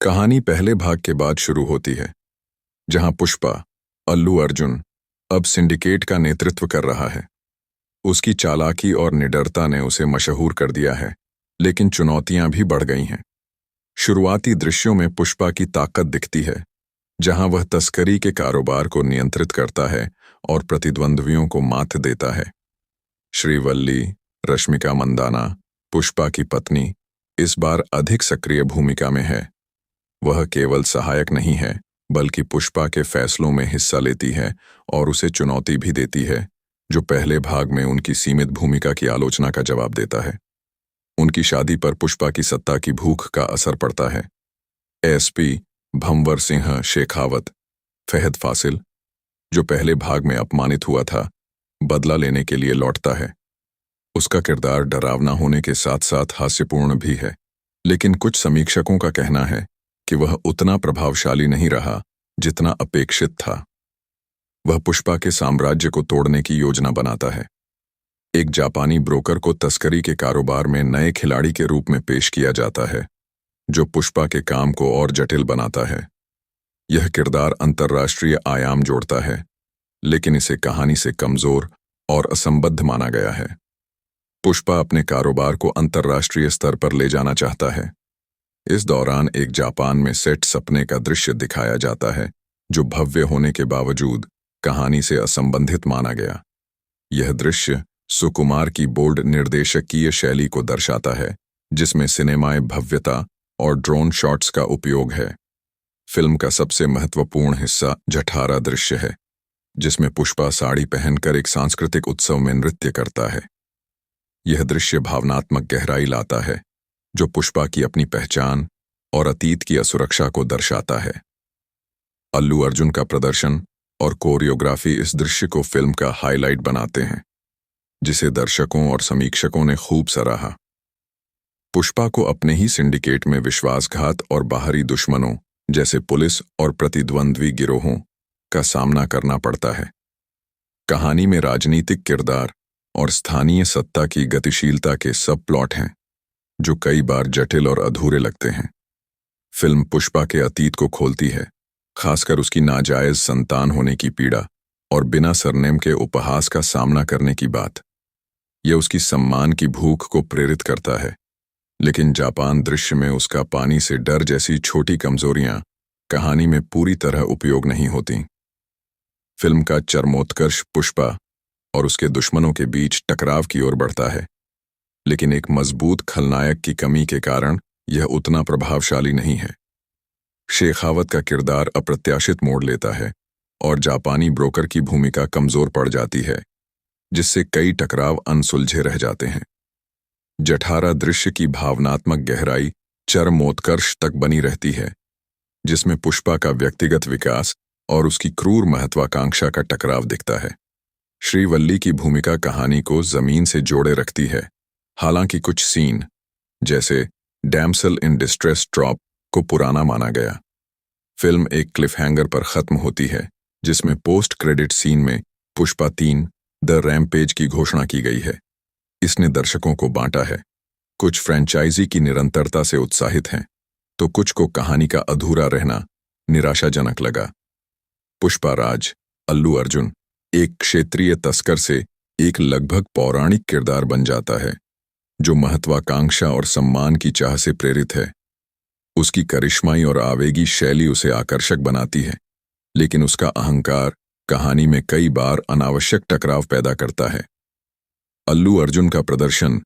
कहानी पहले भाग के बाद शुरू होती है, जहां पुष्पा अल्लू अर्जुन अब सिंडिकेट का नेतृत्व कर रहा है। उसकी चालाकी और निडरता ने उसे मशहूर कर दिया है, लेकिन चुनौतियां भी बढ़ गई हैं। शुरुआती दृश्यों में पुष्पा की ताकत दिखती है, जहां वह तस्करी के कारोबार को नियंत्रित करता है और प्रतिद्वंद्वियों को मात देता है। श्रीवल्ली, रश्मिका मंदाना, पुष्पा की पत्नी, इस बार अधिक सक्रिय भूमिका में है। वह केवल सहायक नहीं है, बल्कि पुष्पा के फैसलों में हिस्सा लेती है और उसे चुनौती भी देती है, जो पहले भाग में उनकी सीमित भूमिका की आलोचना का जवाब देता है। उनकी शादी पर पुष्पा की सत्ता की भूख का असर पड़ता है। एसपी भंवर सिंह शेखावत, फहद फासिल, जो पहले भाग में अपमानित हुआ था, बदला लेने के लिए लौटता है। उसका किरदार डरावना होने के साथ साथ हास्यपूर्ण भी है, लेकिन कुछ समीक्षकों का कहना है कि वह उतना प्रभावशाली नहीं रहा जितना अपेक्षित था। वह पुष्पा के साम्राज्य को तोड़ने की योजना बनाता है। एक जापानी ब्रोकर को तस्करी के कारोबार में नए खिलाड़ी के रूप में पेश किया जाता है, जो पुष्पा के काम को और जटिल बनाता है। यह किरदार अंतर्राष्ट्रीय आयाम जोड़ता है, लेकिन इसे कहानी से कमजोर और असंबद्ध माना गया है। पुष्पा अपने कारोबार को अंतर्राष्ट्रीय स्तर पर ले जाना चाहता है। इस दौरान एक जापान में सेट सपने का दृश्य दिखाया जाता है, जो भव्य होने के बावजूद कहानी से असंबंधित माना गया। यह दृश्य सुकुमार की बोल्ड निर्देशकीय शैली को दर्शाता है, जिसमें सिनेमाई भव्यता और ड्रोन शॉट्स का उपयोग है। फिल्म का सबसे महत्वपूर्ण हिस्सा जठारा दृश्य है, जिसमें पुष्पा साड़ी पहनकर एक सांस्कृतिक उत्सव में नृत्य करता है। यह दृश्य भावनात्मक गहराई लाता है, जो पुष्पा की अपनी पहचान और अतीत की असुरक्षा को दर्शाता है। अल्लू अर्जुन का प्रदर्शन और कोरियोग्राफी इस दृश्य को फिल्म का हाईलाइट बनाते हैं, जिसे दर्शकों और समीक्षकों ने खूब सराहा। पुष्पा को अपने ही सिंडिकेट में विश्वासघात और बाहरी दुश्मनों जैसे पुलिस और प्रतिद्वंद्वी गिरोहों का सामना करना पड़ता है। कहानी में राजनीतिक किरदार और स्थानीय सत्ता की गतिशीलता के सब प्लॉट हैं, जो कई बार जटिल और अधूरे लगते हैं। फिल्म पुष्पा के अतीत को खोलती है, खासकर उसकी नाजायज संतान होने की पीड़ा और बिना सरनेम के उपहास का सामना करने की बात। यह उसकी सम्मान की भूख को प्रेरित करता है, लेकिन जापान दृश्य में उसका पानी से डर जैसी छोटी कमजोरियां कहानी में पूरी तरह उपयोग नहीं होती। फिल्म का चरमोत्कर्ष पुष्पा और उसके दुश्मनों के बीच टकराव की ओर बढ़ता है, लेकिन एक मजबूत खलनायक की कमी के कारण यह उतना प्रभावशाली नहीं है। शेखावत का किरदार अप्रत्याशित मोड़ लेता है और जापानी ब्रोकर की भूमिका कमजोर पड़ जाती है, जिससे कई टकराव अनसुलझे रह जाते हैं। जठारा दृश्य की भावनात्मक गहराई चरमोत्कर्ष तक बनी रहती है, जिसमें पुष्पा का व्यक्तिगत विकास और उसकी क्रूर महत्वाकांक्षा का टकराव दिखता है। श्रीवल्ली की भूमिका कहानी को जमीन से जोड़े रखती है, हालांकि कुछ सीन, जैसे डैम्सल इन डिस्ट्रेस ड्रॉप, को पुराना माना गया। फिल्म एक क्लिफहैंगर पर खत्म होती है, जिसमें पोस्ट क्रेडिट सीन में पुष्पा 3 द रैम्पेज की घोषणा की गई है। इसने दर्शकों को बांटा है। कुछ फ्रेंचाइजी की निरंतरता से उत्साहित हैं, तो कुछ को कहानी का अधूरा रहना निराशाजनक लगा। पुष्पा राज अल्लू अर्जुन एक क्षेत्रीय तस्कर से एक लगभग पौराणिक किरदार बन जाता है, जो महत्वाकांक्षा और सम्मान की चाह से प्रेरित है। उसकी करिश्माई और आवेगी शैली उसे आकर्षक बनाती है, लेकिन उसका अहंकार कहानी में कई बार अनावश्यक टकराव पैदा करता है। अल्लू अर्जुन का प्रदर्शन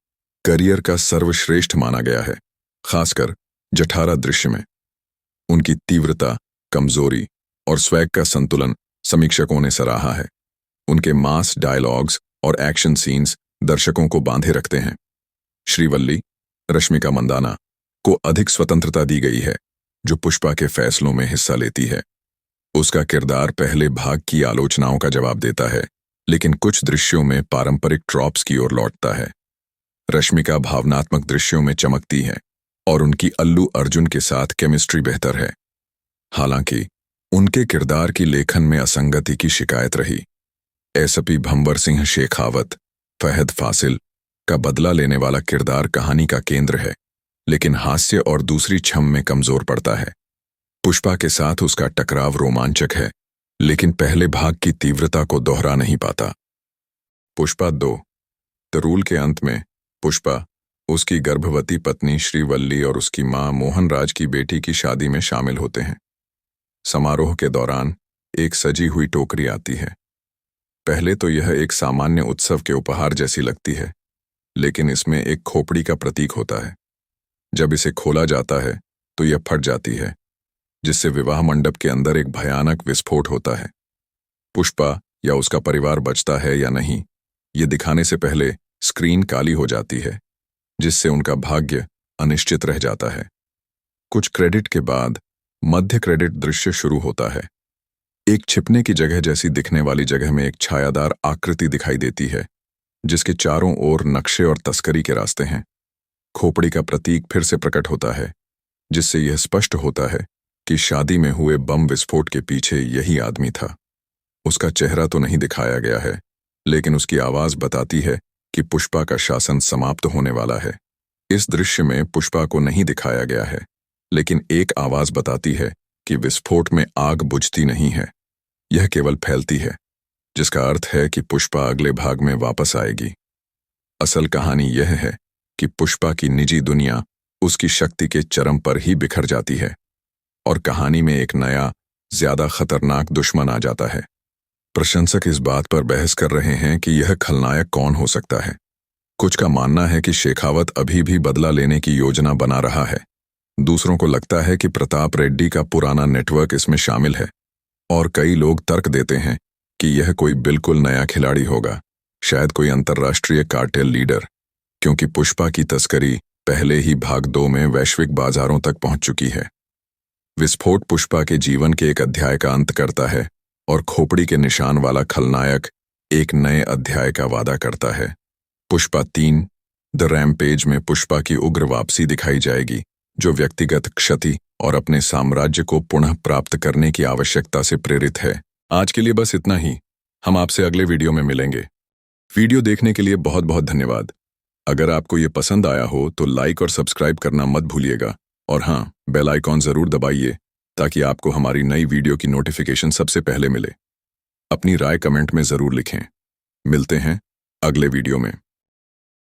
करियर का सर्वश्रेष्ठ माना गया है, खासकर जठारा दृश्य में। उनकी तीव्रता, कमजोरी और स्वैग का संतुलन समीक्षकों ने सराहा है। उनके मास डायलॉग्स और एक्शन सीन्स दर्शकों को बांधे रखते हैं। श्रीवल्ली, रश्मिका मंदाना, को अधिक स्वतंत्रता दी गई है, जो पुष्पा के फैसलों में हिस्सा लेती है। उसका किरदार पहले भाग की आलोचनाओं का जवाब देता है, लेकिन कुछ दृश्यों में पारंपरिक ट्रॉप्स की ओर लौटता है। रश्मिका भावनात्मक दृश्यों में चमकती है और उनकी अल्लू अर्जुन के साथ केमिस्ट्री बेहतर है। हालांकि उनके किरदार की लेखन में असंगति की शिकायत रही। एसपी भंवर सिंह शेखावत, फहद फासिल का बदला लेने वाला किरदार कहानी का केंद्र है, लेकिन हास्य और दूसरी छम में कमजोर पड़ता है। पुष्पा के साथ उसका टकराव रोमांचक है, लेकिन पहले भाग की तीव्रता को दोहरा नहीं पाता। पुष्पा 2। तरूल के अंत में पुष्पा उसकी गर्भवती पत्नी श्रीवल्ली और उसकी मां मोहनराज की बेटी की शादी में शामिल होते हैं। समारोह के दौरान एक सजी हुई टोकरी आती है। पहले तो यह एक सामान्य उत्सव के उपहार जैसी लगती है, लेकिन इसमें एक खोपड़ी का प्रतीक होता है। जब इसे खोला जाता है तो यह फट जाती है, जिससे विवाह मंडप के अंदर एक भयानक विस्फोट होता है। पुष्पा या उसका परिवार बचता है या नहीं, ये दिखाने से पहले स्क्रीन काली हो जाती है, जिससे उनका भाग्य अनिश्चित रह जाता है। कुछ क्रेडिट के बाद मध्य क्रेडिट दृश्य शुरू होता है। एक छिपने की जगह जैसी दिखने वाली जगह में एक छायादार आकृति दिखाई देती है, जिसके चारों ओर नक्शे और तस्करी के रास्ते हैं। खोपड़ी का प्रतीक फिर से प्रकट होता है, जिससे यह स्पष्ट होता है कि शादी में हुए बम विस्फोट के पीछे यही आदमी था। उसका चेहरा तो नहीं दिखाया गया है, लेकिन उसकी आवाज बताती है कि पुष्पा का शासन समाप्त होने वाला है। इस दृश्य में पुष्पा को नहीं दिखाया गया है, लेकिन एक आवाज बताती है कि विस्फोट में आग बुझती नहीं है, यह केवल फैलती है, जिसका अर्थ है कि पुष्पा अगले भाग में वापस आएगी। असल कहानी यह है कि पुष्पा की निजी दुनिया उसकी शक्ति के चरम पर ही बिखर जाती है और कहानी में एक नया, ज्यादा खतरनाक दुश्मन आ जाता है। प्रशंसक इस बात पर बहस कर रहे हैं कि यह खलनायक कौन हो सकता है। कुछ का मानना है कि शेखावत अभी भी बदला लेने की योजना बना रहा है। दूसरों को लगता है कि प्रताप रेड्डी का पुराना नेटवर्क इसमें शामिल है, और कई लोग तर्क देते हैं कि यह कोई बिल्कुल नया खिलाड़ी होगा, शायद कोई अंतर्राष्ट्रीय कार्टेल लीडर, क्योंकि पुष्पा की तस्करी पहले ही भाग 2 में वैश्विक बाजारों तक पहुंच चुकी है। विस्फोट पुष्पा के जीवन के एक अध्याय का अंत करता है और खोपड़ी के निशान वाला खलनायक एक नए अध्याय का वादा करता है। पुष्पा 3 द रैम्पेज में पुष्पा की उग्र वापसी दिखाई जाएगी, जो व्यक्तिगत क्षति और अपने साम्राज्य को पुनः प्राप्त करने की आवश्यकता से प्रेरित है। आज के लिए बस इतना ही। हम आपसे अगले वीडियो में मिलेंगे। वीडियो देखने के लिए बहुत बहुत धन्यवाद। अगर आपको ये पसंद आया हो तो लाइक और सब्सक्राइब करना मत भूलिएगा, और हाँ, बेल आइकॉन जरूर दबाइए ताकि आपको हमारी नई वीडियो की नोटिफिकेशन सबसे पहले मिले। अपनी राय कमेंट में जरूर लिखें। मिलते हैं अगले वीडियो में।